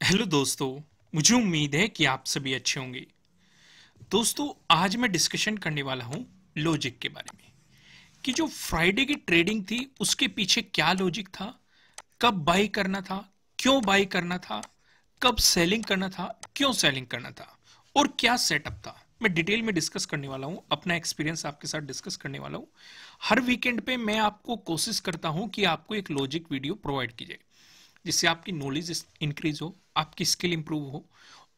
Hello दोस्तों, मुझे उम्मीद है कि आप सभी अच्छे होंगे। दोस्तों, आज मैं डिस्कशन करने वाला हूं लॉजिक के बारे में कि जो फ्राइडे की ट्रेडिंग थी उसके पीछे क्या लॉजिक था, कब बाई करना था, क्यों बाई करना था, कब सेलिंग करना था, क्यों सेलिंग करना था और क्या सेटअप था। मैं डिटेल में डिस्कस करने वाला हूं, अपना एक्सपीरियंस आपके साथ डिस्कस करने वाला हूं। हर वीकेंड पे मैं आपको कोशिश करता हूं कि आपको एक लॉजिक वीडियो प्रोवाइड की जाए जिससे आपकी नॉलेज इंक्रीज हो, आपकी स्किल इंप्रूव हो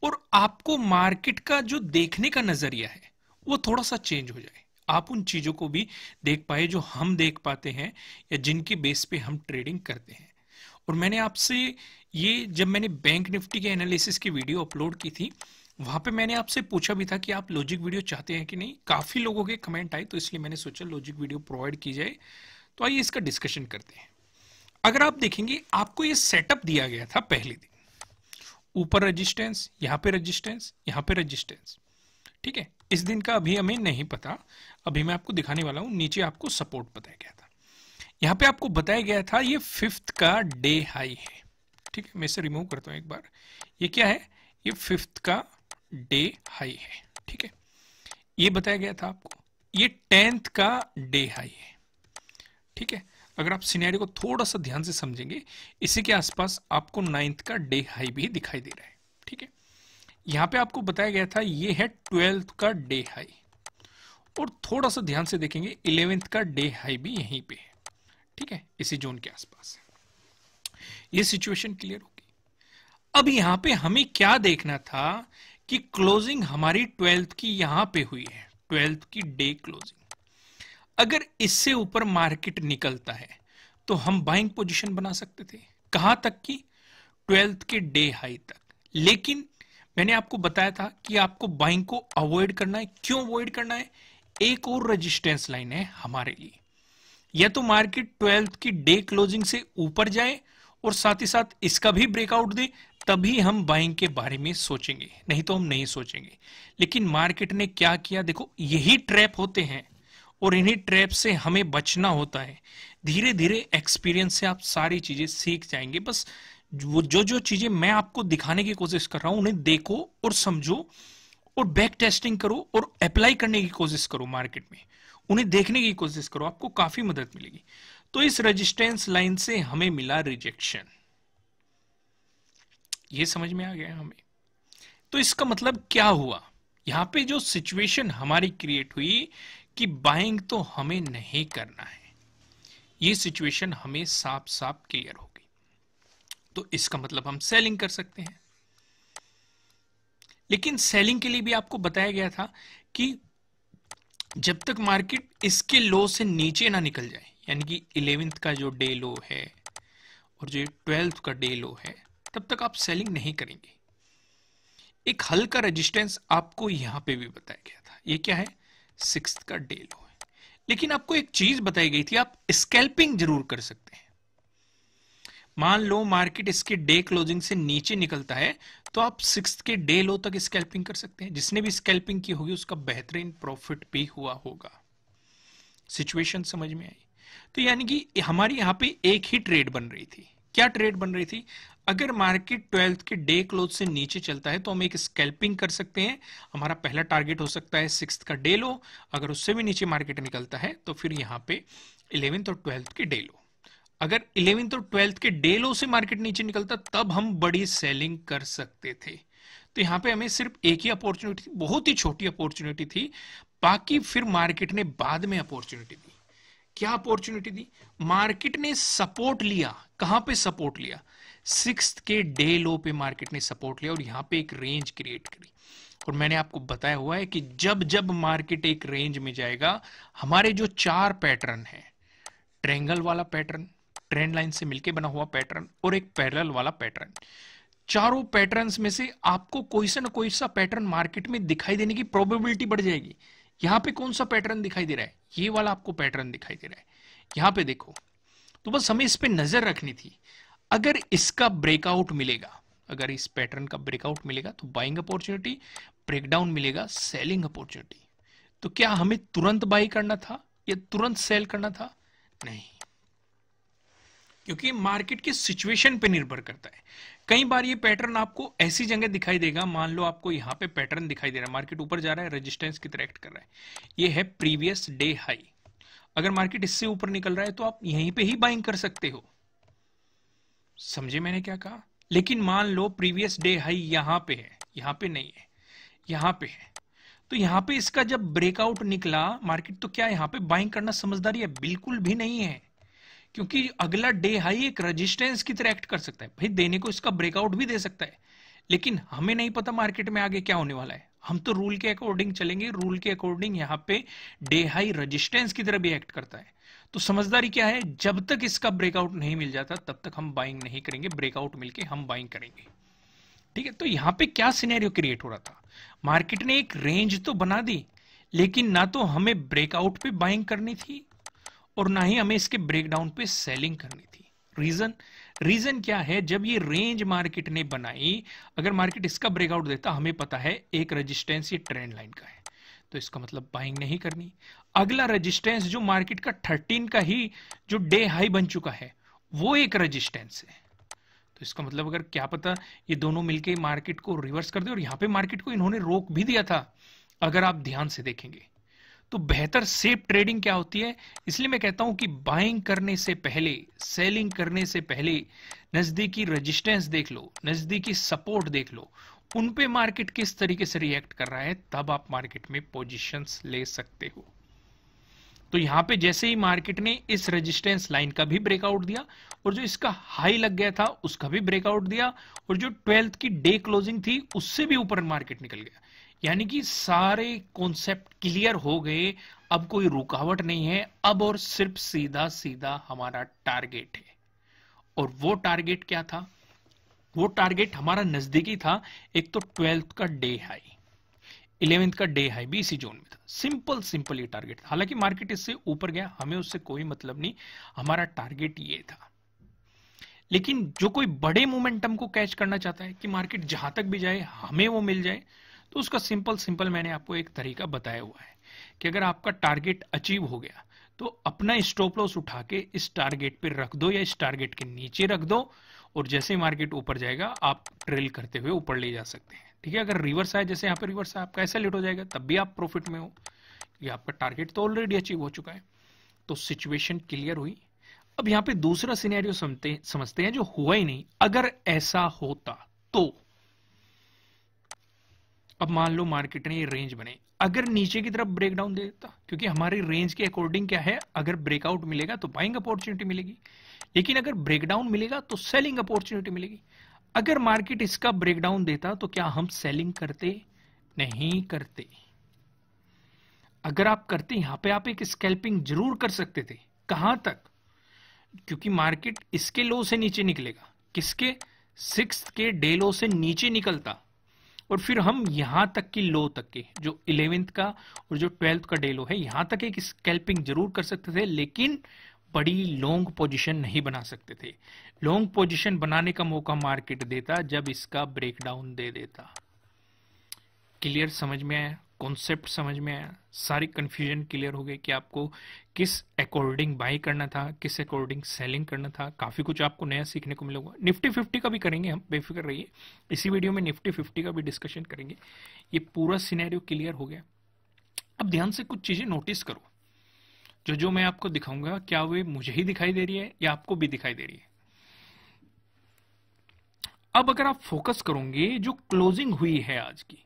और आपको मार्केट का जो देखने का नजरिया है वो थोड़ा सा चेंज हो जाए। आप उन चीजों को भी देख पाए जो हम देख पाते हैं या जिनकी बेस पे हम ट्रेडिंग करते हैं। और मैंने आपसे ये जब मैंने बैंक निफ्टी के एनालिसिस की वीडियो अपलोड की थी वहां पे मैंने आपसे पूछा भी था कि आप लॉजिक वीडियो चाहते हैं कि नहीं। काफी लोगों के कमेंट आए तो इसलिए मैंने सोचा लॉजिक वीडियो प्रोवाइड की जाए। तो आइए इसका डिस्कशन करते हैं। अगर आप देखेंगे आपको ये सेटअप दिया गया था पहले दिन, ऊपर रेजिस्टेंस, यहां पे रेजिस्टेंस, यहां पे रेजिस्टेंस। ठीक है, इस दिन का अभी हमें नहीं पता, अभी मैं आपको दिखाने वाला हूं। नीचे आपको सपोर्ट बताया गया था, यहां पे आपको बताया गया था ये फिफ्थ का डे हाई है। ठीक है, मैं इसे रिमूव करता हूं एक बार। ये क्या है? ये फिफ्थ का डे हाई है। ठीक है, ये बताया गया था आपको। ये 10th का डे हाई है। ठीक है, अगर आप सिनेरियो को थोड़ा सा ध्यान से समझेंगे, इसी के आसपास आपको 9th का डे हाई भी दिखाई दे रहा है। ठीक है, यहां पे आपको बताया गया था ये है 12th का डे हाई और थोड़ा सा ध्यान से देखेंगे 11th का डे हाई भी यहीं पे है। ठीक है, इसी जोन के आसपास है। ये सिचुएशन क्लियर होगी। अब यहां पे हमें क्या देखना था कि क्लोजिंग हमारी 12th की यहां पे हुई है, 12th की डे क्लोजिंग। अगर इससे ऊपर मार्केट निकलता है तो हम बाइंग पोजीशन बना सकते थे। कहां तक की? 12th के डे हाई तक। लेकिन मैंने आपको बताया था कि आपको बाइंग को अवॉइड करना है। क्यों अवॉइड करना है? एक और रेजिस्टेंस लाइन है हमारे लिए। या तो मार्केट 12th की डे क्लोजिंग से ऊपर जाए और साथ ही साथ इसका भी ब्रेकआउट दे, तभी हम बाइंग के बारे में सोचेंगे, नहीं तो हम नहीं सोचेंगे। लेकिन मार्केट ने क्या किया देखो, यही ट्रैप होते हैं और इन्हीं ट्रैप से हमें बचना होता है। धीरे धीरे एक्सपीरियंस से आप सारी चीजें सीख जाएंगे। बस वो जो जो चीजें मैं आपको दिखाने की कोशिश कर रहा हूं उन्हें देखो और समझो और बैक टेस्टिंग करो और अप्लाई करने की कोशिश करो मार्केट में। उन्हें देखने की कोशिश करो, आपको काफी मदद मिलेगी। तो इस रेजिस्टेंस लाइन से हमें मिला रिजेक्शन, ये समझ में आ गया हमें। तो इसका मतलब क्या हुआ? यहां पे जो सिचुएशन हमारी क्रिएट हुई कि बाइंग तो हमें नहीं करना है, ये सिचुएशन हमें साफ साफ क्लियर होगी। तो इसका मतलब हम सेलिंग कर सकते हैं। लेकिन सेलिंग के लिए भी आपको बताया गया था कि जब तक मार्केट इसके लो से नीचे ना निकल जाए, यानी कि 11th का जो डे लो है और जो 12th का डे लो है, तब तक आप सेलिंग नहीं करेंगे। एक हल्का रेजिस्टेंस आपको यहां पे भी बताया गया था, ये क्या है? 6th का डे लो है। लेकिन आपको एक चीज बताई गई थी, आप स्कैल्पिंग जरूर कर सकते हैं। मान लो मार्केट इसके डे क्लोजिंग से नीचे निकलता है तो आप 6th के डे लो तक स्कैल्पिंग कर सकते हैं। जिसने भी स्कैल्पिंग की होगी उसका बेहतरीन प्रॉफिट भी हुआ होगा। सिचुएशन समझ में आई? तो यानी कि हमारी यहां पे एक ही ट्रेड बन रही थी। क्या ट्रेड बन रही थी? अगर मार्केट 12th के डे क्लोज से नीचे चलता है तो हम एक स्कैल्पिंग कर सकते हैं। हमारा पहला टारगेट हो सकता है 6th का डे लो। अगर उससे भी नीचे मार्केट निकलता है तो फिर यहां पे 11th और 12th के डे लो। अगर 11th और 12th के डे लो से मार्केट नीचे निकलता तब हम बड़ी सेलिंग कर सकते थे। तो यहां पे हमें सिर्फ एक ही अपॉर्चुनिटी थी, बहुत ही छोटी अपॉर्चुनिटी थी। बाकी फिर मार्केट ने बाद में अपॉर्चुनिटी दी। क्या अपॉर्चुनिटी दी? मार्केट ने सपोर्ट लिया। कहां पे सपोर्ट लिया? 6th के डे लो पे मार्केट ने सपोर्ट लिया और यहां पे एक रेंज क्रिएट करी। और मैंने आपको बताया हुआ है कि जब जब मार्केट एक रेंज में जाएगा, हमारे जो चार पैटर्न है, ट्रायंगल वाला पैटर्न, ट्रेंड लाइन से मिलके बना हुआ पैटर्न और एक पैरेलल वाला पैटर्न, चारों पैटर्न्स में से आपको कोई सा ना कोई सा पैटर्न मार्केट में दिखाई देने की प्रोबेबिलिटी बढ़ जाएगी। यहां पे कौन सा पैटर्न दिखाई दे रहा है? ये वाला आपको पैटर्न दिखाई दे रहा है। यहां पे देखो, तो बस हमें इस पे नजर रखनी थी। अगर इसका ब्रेकआउट मिलेगा, अगर इस पैटर्न का ब्रेकआउट मिलेगा तो बाइंग अपॉर्चुनिटी, ब्रेकडाउन मिलेगा सेलिंग अपॉर्चुनिटी। तो क्या हमें तुरंत बाई करना था या तुरंत सेल करना था? नहीं, क्योंकि मार्केट की सिचुएशन पे निर्भर करता है। कई बार ये पैटर्न आपको ऐसी जगह दिखाई देगा, मान लो आपको यहां पे पैटर्न दिखाई दे रहा है, मार्केट ऊपर जा रहा है, रेजिस्टेंस की तरह एक्ट कर रहा है, ये है प्रीवियस डे हाई। अगर मार्केट इससे ऊपर निकल रहा है तो आप यहीं पे ही बाइंग कर सकते हो, समझे मैंने क्या कहा। लेकिन मान लो प्रीवियस डे हाई यहां पे है, यहां पे नहीं है, यहां पे है, तो यहां पे इसका जब ब्रेकआउट निकला मार्केट, तो क्या यहां पे बाइंग करना समझदारी है? बिल्कुल भी नहीं है, क्योंकि अगला डे हाई एक रेजिस्टेंस की तरह एक्ट कर सकता है। भाई देने को इसका ब्रेकआउट भी दे सकता है, लेकिन हमें नहीं पता मार्केट में आगे क्या होने वाला है। हम तो रूल के अकॉर्डिंग चलेंगे, रूल के अकॉर्डिंग यहां पे डे हाई रेजिस्टेंस की तरह भी एक्ट करता है। तो समझदारी क्या है, जब तक इसका ब्रेकआउट नहीं मिल जाता तब तक हम बाइंग नहीं करेंगे, ब्रेकआउट मिलके हम बाइंग करेंगे। ठीक है, तो यहां पे क्या सिनेरियो क्रिएट हो रहा था, मार्केट ने एक रेंज तो बना दी, लेकिन ना तो हमें ब्रेकआउट पे बाइंग करनी थी और ना ही हमें इसके ब्रेकडाउन पे सेलिंग करनी थी। रीजन क्या है, जब ये रेंज मार्केट ने बनाई, अगर मार्केट इसका ब्रेकआउट देता, हमें पता है एक रेजिस्टेंस ये ट्रेंड लाइन का है, तो इसका मतलब बाइंग नहीं करनी। अगला रेजिस्टेंस जो मार्केट का 13 का ही जो डे हाई बन चुका है, वो एक रेजिस्टेंस है, तो इसका मतलब अगर क्या पता ये दोनों मिलके मार्केट को रिवर्स कर दे, और यहां पे मार्केट को इन्होंने रोक भी दिया था अगर आप ध्यान से देखेंगे। तो बेहतर सेफ ट्रेडिंग क्या होती है, इसलिए मैं कहता हूं कि बाइंग करने से पहले, सेलिंग करने से पहले नजदीकी रेजिस्टेंस देख लो, नजदीकी सपोर्ट देख लो, उन पे मार्केट किस तरीके से रिएक्ट कर रहा है, तब आप मार्केट में पोजीशंस ले सकते हो। तो यहां पे जैसे ही मार्केट ने इस रेजिस्टेंस लाइन का भी ब्रेकआउट दिया, और जो इसका हाई लग गया था उसका भी ब्रेकआउट दिया, और जो 12th की डे क्लोजिंग थी उससे भी ऊपर मार्केट निकल गया, यानी कि सारे कॉन्सेप्ट क्लियर हो गए, अब कोई रुकावट नहीं है, अब और सिर्फ सीधा सीधा हमारा टारगेट है। और वो टारगेट क्या था, वो टारगेट हमारा नजदीकी था, एक तो 12th का डे हाई, 11th का डे हाई भी इसी जोन में था। सिंपल ये टारगेट था, हालांकि मार्केट इससे ऊपर गया, हमें उससे कोई मतलब नहीं, हमारा टारगेट ये था। लेकिन जो कोई बड़े मोमेंटम को कैच करना चाहता है कि मार्केट जहां तक भी जाए हमें वो मिल जाए, तो उसका सिंपल मैंने आपको एक तरीका बताया हुआ है कि अगर आपका टारगेट अचीव हो गया तो अपना स्टॉप लॉस उठा के इस टारगेट पे रख दो या इस टारगेट के नीचे रख दो, और जैसे मार्केट ऊपर जाएगा आप ट्रेल करते हुए ऊपर ले जा सकते हैं। ठीक है, अगर रिवर्स आए, जैसे यहाँ पे रिवर्स आए, आपका ऐसा लेट हो जाएगा, तब भी आप प्रॉफिट में हो, क्योंकि आपका टारगेट तो ऑलरेडी अचीव हो चुका है। तो सिचुएशन क्लियर हुई। अब यहाँ पे दूसरा सिनेरियो समझते हैं जो हुआ ही नहीं। अगर ऐसा होता तो, अब मान लो मार्केट ने ये रेंज बनाई, अगर नीचे की तरफ ब्रेकडाउन दे देता, क्योंकि हमारी रेंज के अकॉर्डिंग क्या है, अगर ब्रेकआउट मिलेगा तो बाइंग अपॉर्चुनिटी मिलेगी, लेकिन अगर ब्रेकडाउन मिलेगा तो सेलिंग अपॉर्चुनिटी मिलेगी। अगर मार्केट इसका ब्रेकडाउन देता तो क्या हम सेलिंग करते? नहीं करते। अगर आप करते, यहां पे आप एक स्कैल्पिंग जरूर कर सकते थे। कहां तक? क्योंकि मार्केट इसके लो से नीचे निकलेगा, किसके? 6th के डे लो से नीचे निकलता, और फिर हम यहां तक की लो तक के, जो 11th का और जो 12th का डे लो है, यहां तक एक स्कैल्पिंग जरूर कर सकते थे, लेकिन बड़ी लॉन्ग पोजीशन नहीं बना सकते थे। लॉन्ग पोजीशन बनाने का मौका मार्केट देता जब इसका ब्रेकडाउन दे देता। क्लियर समझ में आया? कॉन्सेप्ट समझ में आया? सारी कंफ्यूजन क्लियर हो गई कि आपको किस अकॉर्डिंग बाई करना था, किस अकॉर्डिंग सेलिंग करना था। काफी कुछ आपको नया सीखने को मिलेगा। निफ्टी 50 का भी करेंगे हम, बेफिक्र रहिए, इसी वीडियो में निफ्टी 50 का भी डिस्कशन करेंगे। ये पूरा सिनेरियो क्लियर हो गया। अब ध्यान से कुछ चीजें नोटिस करो, जो मैं आपको दिखाऊंगा, क्या वे मुझे ही दिखाई दे रही है या आपको भी दिखाई दे रही है। अब अगर आप फोकस करोगे जो क्लोजिंग हुई है आज की,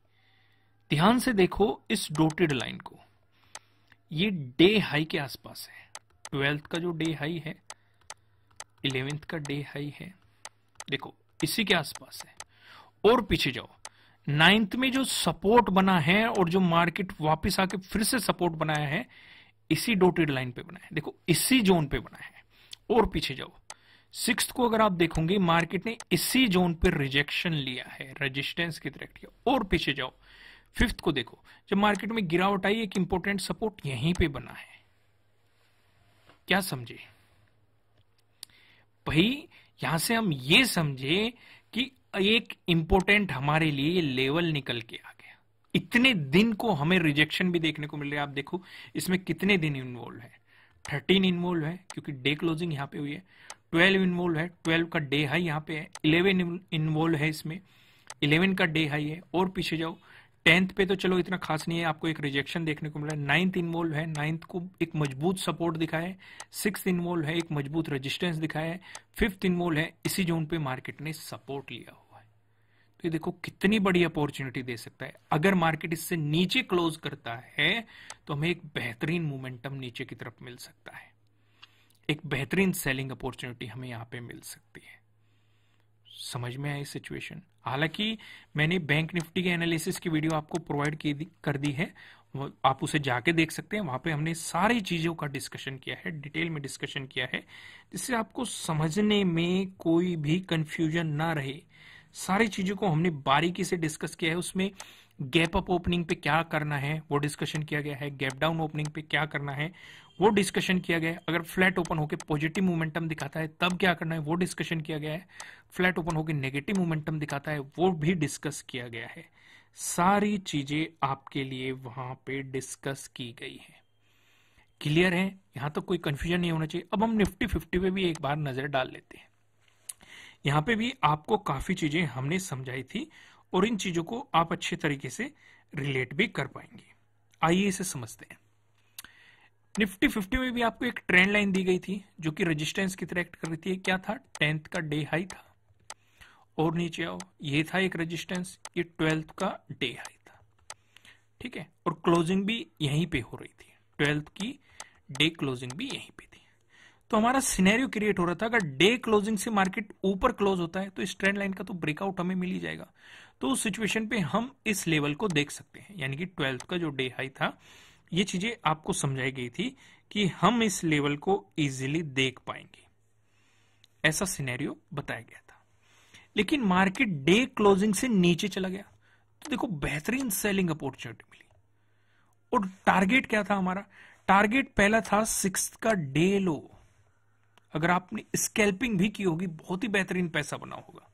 ध्यान से देखो इस डॉटेड लाइन को, ये डे हाई के आसपास है। 12th का जो डे हाई है, 11th का डे हाई है, देखो इसी के आसपास है। और पीछे जाओ, 9th में जो सपोर्ट बना है और जो मार्केट वापस आके फिर से सपोर्ट बनाया है, इसी डॉटेड लाइन पे बना है, देखो इसी जोन पे बना है। और पीछे जाओ, 6th को अगर आप देखोगे, मार्केट ने इसी जोन पे रिजेक्शन लिया है, रेजिस्टेंस की तरह किया। और पीछे जाओ, 5th को देखो, जब मार्केट में गिरावट आई, एक इंपॉर्टेंट सपोर्ट यहीं पे बना है। क्या समझे भाई? यहां से हम ये समझे कि एक इंपॉर्टेंट हमारे लिए लेवल निकल के आ गया। इतने दिन को हमें रिजेक्शन भी देखने को मिल रहा है। आप देखो इसमें कितने दिन इन्वॉल्व है, 13 इन्वॉल्व है, क्योंकि डे क्लोजिंग यहां पे हुई है। 12 इन्वॉल्व है, 12 का डे हाई यहाँ पे है, 11 इन्वॉल्व है इसमें, 11 का डे हाई है। और पीछे जाओ 10th पे तो चलो इतना खास नहीं है, आपको एक रिजेक्शन देखने को मिला है। 9th इन्वॉल्व है, 9th को एक मजबूत सपोर्ट दिखाया है। 6th इन्वॉल्व है, एक मजबूत रेजिस्टेंस दिखाया है। 5th इन्वॉल्व है, इसी जोन पे मार्केट ने सपोर्ट लिया हुआ है। तो ये देखो कितनी बड़ी अपॉर्चुनिटी दे सकता है। अगर मार्केट इससे नीचे क्लोज करता है तो हमें एक बेहतरीन मोमेंटम नीचे की तरफ मिल सकता है, एक बेहतरीन सेलिंग अपॉर्चुनिटी हमें यहां पे मिल सकती है। समझ में आई सिचुएशन? हालांकि मैंने बैंक निफ्टी के एनालिसिस की वीडियो आपको प्रोवाइड कर दी है, आप उसे जाके देख सकते हैं। वहां पे हमने सारी चीजों का डिस्कशन किया है, डिटेल में डिस्कशन किया है, जिससे आपको समझने में कोई भी कंफ्यूजन ना रहे। सारी चीजों को हमने बारीकी से डिस्कस किया है। उसमें गैप अप ओपनिंग पे क्या करना है वो डिस्कशन किया गया है, गैप डाउन ओपनिंग पे क्या करना है वो डिस्कशन किया गया है, अगर फ्लैट ओपन होकर पॉजिटिव मोमेंटम दिखाता है तब क्या करना है वो डिस्कशन किया गया है, फ्लैट ओपन होकर नेगेटिव मोमेंटम दिखाता है वो भी डिस्कस किया गया है। सारी चीजें आपके लिए वहां पे डिस्कस की गई है। क्लियर है? यहां तक कोई कंफ्यूजन नहीं होना चाहिए। अब हम निफ्टी 50 पे भी एक बार नजर डाल लेते हैं। यहां पे भी आपको काफी चीजें हमने समझाई थी और इन चीजों को आप अच्छे तरीके से रिलेट भी कर पाएंगे। आइए इसे समझते हैं। निफ्टी 50 में भी आपको एक ट्रेंड लाइन दी गई थी जो कि रेजिस्टेंस की तरह एक्ट कर रही थी। क्या था? 10th का डे हाई था। और नीचे आओ, ये था एक रेजिस्टेंस, ये 12th का डे हाई था। ठीक है, और क्लोजिंग भी यहीं पे हो रही थी, 12th की डे क्लोजिंग भी यहीं पे थी। तो हमारा सिनेरियो क्रिएट हो रहा था, अगर डे क्लोजिंग से मार्केट ऊपर क्लोज होता है तो इस ट्रेंड लाइन का तो ब्रेकआउट हमें मिल ही जाएगा। तो उस सिचुएशन पे हम इस लेवल को देख सकते हैं, यानी कि 12th का जो डे हाई था, ये चीजें आपको समझाई गई थी कि हम इस लेवल को इजीली देख पाएंगे, ऐसा सिनेरियो बताया गया था। लेकिन मार्केट डे क्लोजिंग से नीचे चला गया तो देखो बेहतरीन सेलिंग अपॉर्चुनिटी मिली। और टारगेट क्या था हमारा? टारगेट पहला था 6th का डे लो। अगर आपने स्कैल्पिंग भी की होगी बहुत ही बेहतरीन पैसा बना होगा।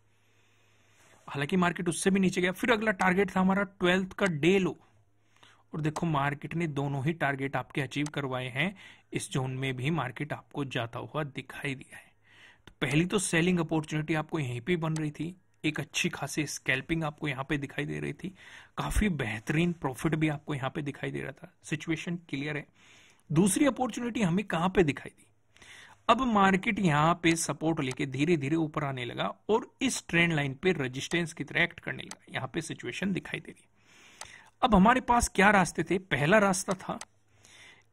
हालांकि मार्केट उससे भी नीचे गया। फिर अगला टारगेट था हमारा 12th का डे लो। और देखो मार्केट ने दोनों ही टारगेट आपके अचीव करवाए हैं। इस जोन में भी मार्केट आपको जाता हुआ दिखाई दिया है। तो पहली तो सेलिंग अपॉर्चुनिटी आपको यहीं पे बन रही थी, एक अच्छी खासी स्कैल्पिंग आपको यहां पे दिखाई दे रही थी, काफी बेहतरीन प्रॉफिट भी आपको यहां पे दिखाई दे रहा था। सिचुएशन क्लियर है? दूसरी अपॉर्चुनिटी हमें कहां पे दिखाई दी? अब मार्केट यहां पे सपोर्ट लेके धीरे धीरे ऊपर आने लगा और इस ट्रेंड लाइन पे रेजिस्टेंस की तरह एक्ट करने लगा। यहां पे सिचुएशन दिखाई दे रही। अब हमारे पास क्या रास्ते थे? पहला रास्ता था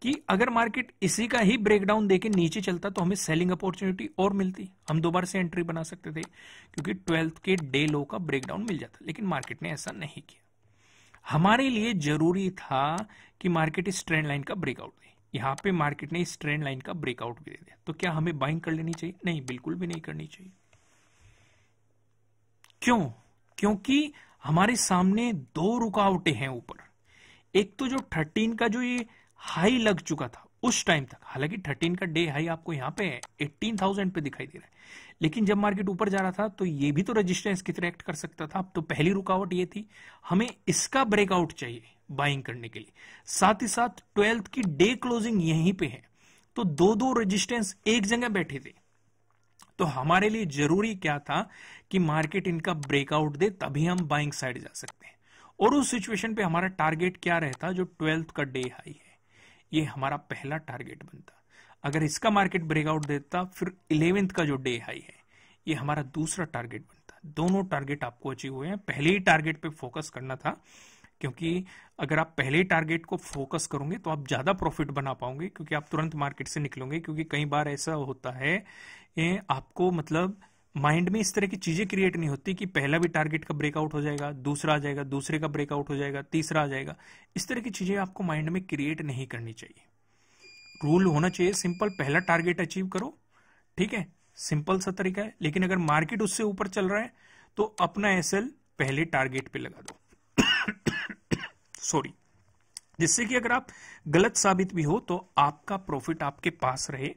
कि अगर मार्केट इसी का ही ब्रेकडाउन देके नीचे चलता तो हमें सेलिंग अपॉर्चुनिटी और मिलती, हम दोबारा से एंट्री बना सकते थे क्योंकि 12th के डे लो का ब्रेकडाउन मिल जाता। लेकिन मार्केट ने ऐसा नहीं किया। हमारे लिए जरूरी था कि मार्केट इस ट्रेंड लाइन का ब्रेकआउट दे। यहां पे मार्केट ने इस ट्रेंड लाइन का ब्रेकआउट भी दे दिया। तो क्या हमें बाइंग कर लेनी चाहिए? नहीं, बिल्कुल भी नहीं करनी चाहिए। क्यों? क्योंकि हमारे सामने दो रुकावटें हैं ऊपर। एक तो जो 13 का जो ये हाई लग चुका था उस टाइम तक, हालांकि 13 का डे हाई आपको यहां पे 18,000 पे दिखाई दे रहा है, लेकिन जब मार्केट ऊपर जा रहा था तो ये भी तो रेजिस्टेंस की तरह एक्ट कर सकता था। अब तो पहली रुकावट ये थी, हमें इसका ब्रेकआउट चाहिए बाइंग करने के लिए। साथ ही साथ 12th की डे क्लोजिंग यहीं पे है, तो दो दो रेजिस्टेंस एक जगह बैठे थे। तो हमारे लिए जरूरी क्या था कि मार्केट इनका ब्रेकआउट दे, तभी हम बाइंग साइड जा सकते हैं। और उस सिचुएशन पे हमारा टारगेट क्या रहता? जो 12th का डे हाई है, ये हमारा पहला टारगेट बनता। अगर इसका मार्केट ब्रेकआउट देता, फिर 11th का जो डे हाई है, ये हमारा दूसरा टारगेट बनता। दोनों टारगेट आपको अचीव हुए हैं। पहले ही टारगेट पे फोकस करना था, क्योंकि अगर आप पहले ही टारगेट को फोकस करोगे तो आप ज्यादा प्रॉफिट बना पाओगे, क्योंकि आप तुरंत मार्केट से निकलोगे। क्योंकि कई बार ऐसा होता है आपको मतलब माइंड में इस तरह की चीजें क्रिएट नहीं होती कि पहला भी टारगेट का ब्रेकआउट हो जाएगा, दूसरा आ जाएगा, दूसरे का ब्रेकआउट हो जाएगा, तीसरा आ जाएगा। इस तरह की चीजें आपको माइंड में क्रिएट नहीं करनी चाहिए। रूल होना चाहिए सिंपल, पहला टारगेट अचीव करो, ठीक है, सिंपल सा तरीका है। लेकिन अगर मार्केट उससे ऊपर चल रहा है तो अपना एसएल पहले टारगेट पे लगा दो सॉरी, जिससे कि अगर आप गलत साबित भी हो तो आपका प्रॉफिट आपके पास रहे,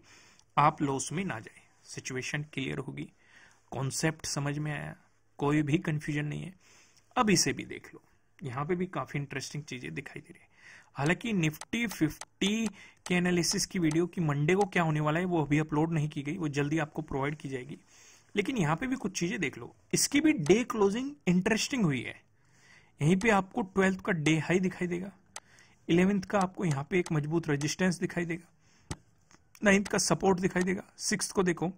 आप लॉस में ना जाए। सिचुएशन क्लियर होगी? कॉन्सेप्ट समझ में आया? कोई भी कंफ्यूजन नहीं है? अब इसे भी देख लो, यहां पे भी काफी इंटरेस्टिंग चीजें दिखाई दे रही है। हालांकि निफ्टी 50 के एनालिसिस की वीडियो की मंडे को क्या होने वाला है वो अभी अपलोड नहीं की गई, वो जल्दी आपको प्रोवाइड की जाएगी। लेकिन यहाँ पे भी कुछ चीजें देख लो, इसकी भी डे क्लोजिंग इंटरेस्टिंग हुई है। यहीं पे आपको 12th का डे हाई दिखाई देगा, 11th का आपको यहाँ पे एक मजबूत रेजिस्टेंस दिखाई देगा, 9th का सपोर्ट दिखाई देगा, 6th को देखो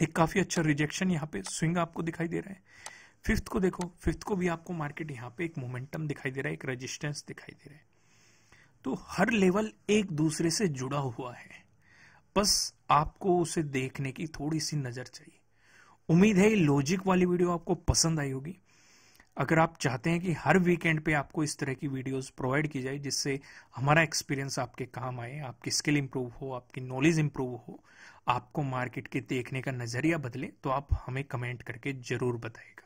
एक काफी अच्छा रिजेक्शन यहाँ पे स्विंग आपको दिखाई दे रहा है, 5th को देखो, 5th को भी आपको मार्केट यहाँ पे एक मोमेंटम दिखाई दे रहा है, एक रेजिस्टेंस दिखाई दे रहा है। तो हर लेवल एक दूसरे से जुड़ा हुआ है, बस आपको उसे देखने की थोड़ी सी नजर चाहिए। उम्मीद है ये लॉजिक वाली वीडियो आपको पसंद आई होगी। अगर आप चाहते हैं कि हर वीकेंड पे आपको इस तरह की वीडियोस प्रोवाइड की जाए जिससे हमारा एक्सपीरियंस आपके काम आए, आपकी स्किल इंप्रूव हो, आपकी नॉलेज इंप्रूव हो, आपको मार्केट के देखने का नजरिया बदले, तो आप हमें कमेंट करके जरूर बताइएगा।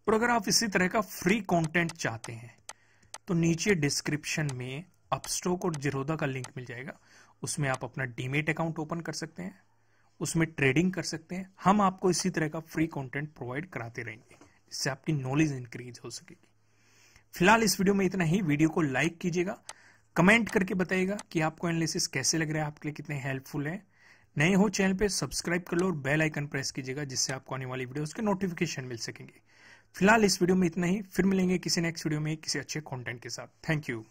और अगर आप इसी तरह का फ्री कंटेंट चाहते हैं तो नीचे डिस्क्रिप्शन में अपस्टॉक और जिरोधा का लिंक मिल जाएगा, उसमें आप अपना डीमेट अकाउंट ओपन कर सकते हैं, उसमें ट्रेडिंग कर सकते हैं। हम आपको इसी तरह का फ्री कंटेंट प्रोवाइड कराते रहेंगे जिससे आपकी नॉलेज इंक्रीज हो सकेगी। फिलहाल इस वीडियो में इतना ही। वीडियो को लाइक कीजिएगा, कमेंट करके बताइएगा कि आपको एनालिसिस कैसे लग रहा है, आपके लिए कितने हेल्पफुल है। नए हो चैनल पे सब्सक्राइब कर लो और बेल आइकन प्रेस कीजिएगा जिससे आपको आने वाली वीडियोस के नोटिफिकेशन मिल सकेंगे। फिलहाल इस वीडियो में इतना ही, फिर मिलेंगे किसी नेक्स्ट वीडियो में किसी अच्छे कंटेंट के साथ। Thank you.